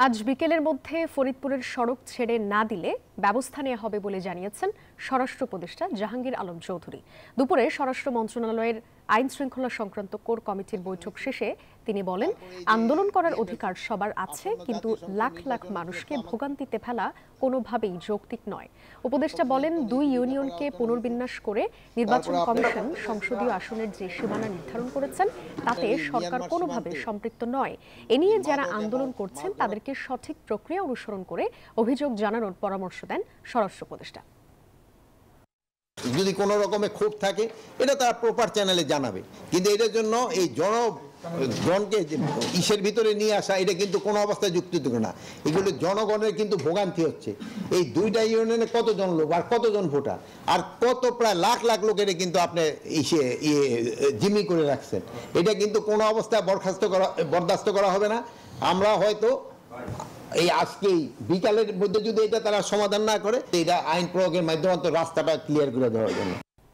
আজ বিকেলের মধ্যে ফরিদপুরের সড়ক ছেড়ে না দিলে ব্যবস্থা নেওয়া হবে বলে জানিয়েছেন স্বরাষ্ট্র উপদেষ্টা জাহাঙ্গীর আলম চৌধুরী। দুপুরে স্বরাষ্ট্র মন্ত্রণালয়ের আইন শৃঙ্খলা সংক্রান্ত কোর কমিটির বৈঠক শেষে তিনি বলেন, আন্দোলন করার অধিকার সবার আছে, কিন্তু লাখ লাখ মানুষকে ভোগান্তিতে ফেলা কোনোভাবেই যৌক্তিক নয়। উপদেষ্টা বলেন, ২ ইউনিয়নকে পুনর্বিন্যাস করে নির্বাচন কমিশন সংসদীয় আসনের যে সীমানা নির্ধারণ করেছেন তাতে সরকার কোনোভাবে সম্পৃক্ত নয়। এ নিয়ে যারা আন্দোলন করছেন তাদেরকে সঠিক প্রক্রিয়া অনুসরণ করে অভিযোগ জানানোর পরামর্শ দেন স্বরাষ্ট্র উপদেষ্টা। যদি কোনো রকমের ক্ষোভ থাকে এটা তারা প্রপার চ্যানেলে জানাবে, কিন্তু এটার জন্য এই জনগণকে ইসের ভিতরে নিয়ে আসা এটা কিন্তু কোনো অবস্থায় যুক্তিযুক্ত না। এগুলো জনগণের কিন্তু ভোগান্তি হচ্ছে। এই 2টা ইউনিয়নে কতজন লোক আর কতজন ভোটার আর কত প্রায় লাখ লাখ লোকের কিন্তু আপনি জিম্মি করে রাখছেন। এটা কিন্তু কোনো অবস্থায় বরদাস্ত করা হবে না। আমরা হয়তো এই আজকেই বিকালের মধ্যে যদি এটা তারা সমাধান না করে, এটা আইন প্রয়োগের মাধ্যমে রাস্তাটা ক্লিয়ার করে দেওয়ার জন্য